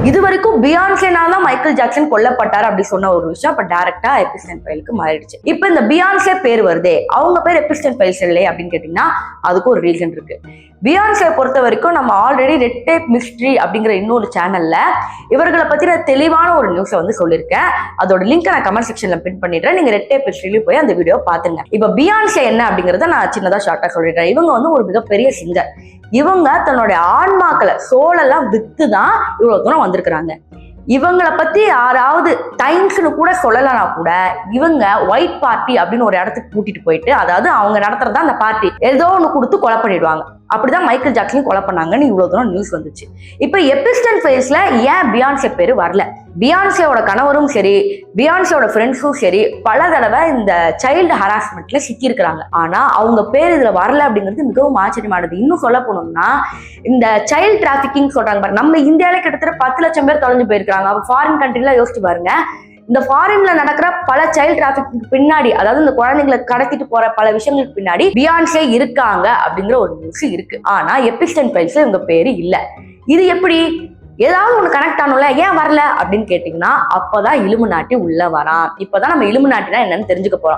இது வரைக்கும் பியான்சேனால தான் மைக்கேல் ஜாக்சன் கொல்லப்பட்டார் அப்படி சொன்ன ஒரு விஷயம் இப்ப டைரக்டா எபிஸ்டன் ஃபைலுக்கு மாறிடுச்சு. இப்ப இந்த பியான்சே பேர் வருதே, அவங்க பேர் எபிஸ்டன் ஃபைல்ஸ் இல்லையே அப்படின்னு கேட்டீங்கன்னா அதுக்கு ஒரு ரீசன் இருக்கு. பியான்சே பொறுத்த வரைக்கும் நம்ம ஆல்ரெடி ரெட் டேப் மிஸ்ட்ரி அப்படிங்கிற இன்னொரு சேனல்ல இவர்களை பத்தின தெளிவான ஒரு நியூஸை வந்து சொல்லியிருக்கேன். அதோட லிங்க் நான் கமெண்ட் செக்ஷன்ல பின் பண்ணிடுறேன். நீங்க ரெட் டேப் மிஸ்ட்ரியில போய் அந்த வீடியோ பாத்துங்க. இப்ப பியான்சே என்ன அப்படிங்கறத நான் சின்னதா ஷார்ட்டா சொல்லிடுறேன். இவங்க வந்து ஒரு மிகப்பெரிய சிங்கர். இவங்க தன்னுடைய ஆன்மாக்களை சோலெல்லாம் வித்துதான் இவ்வளவு தூரம் வந்திருக்கிறாங்க. இவங்களை பத்தி யாராவது டைம்ஸ்னு கூட சொல்லலனா கூட இவங்க ஒயிட் பார்ட்டி அப்படின்னு ஒரு இடத்துக்கு கூட்டிட்டு போயிட்டு, அதாவது அவங்க நடத்துறதா அந்த பார்ட்டி ஏதோ ஒண்ணு கொடுத்து கொலை பண்ணிடுவாங்க. அப்படிதான் மைக்கேல் ஜாக்சன் கொலை பண்ணாங்கன்னு இவ்வளவு தூரம் நியூஸ் வந்துச்சு. இப்ப எபிஸ்டன் ஃபைல்ஸ்ல ஏன் பியான்சே பேரு வரல? பியான்சேவோட கணவரும் சரி, பியான்சேவோட ஃப்ரெண்ட்ஸும் சரி பல தடவை இந்த சைல்டு ஹராஸ்மெண்ட்ல சிக்கி இருக்கிறாங்க. ஆனா அவங்க பேர் இதுல வரல அப்படிங்கிறது மிகவும் ஆச்சரியமானது. இன்னும் சொல்ல போனோம்னா இந்த சைல்டு டிராபிகிங் சொல்றாங்க பாருங்க, நம்ம இந்தியாவில கிட்டத்தட்ட 10 லட்சம் பேர் தொலைஞ்சு போயிருக்காங்க. அப்ப ஃபாரின் கண்ட்ரில யோசிச்சு பாருங்க, இந்த ஃபாரின்ல நடக்கிற பல சைல்டு டிராபிக் பின்னாடி, அதாவது இந்த குழந்தைங்களை கடத்திட்டு போற பல விஷயங்களுக்கு பின்னாடி பியான்சே இருக்காங்க அப்படிங்கிற ஒரு நியூஸ் இருக்கு. ஆனா எபிஸ்டன் ஃபைல்ஸ்ல இவங்க பேரு இல்ல. இது எப்படி? ஏதாவது ஒண்ணு கனெக்ட் ஆனும்ல, ஏன் வரல அப்படின்னு கேட்டீங்கன்னா அப்பதான் இலுமினாட்டி உள்ள வரான். இப்பதான் நம்ம இலுமினாட்டினா என்னன்னு தெரிஞ்சுக்க போறோம்.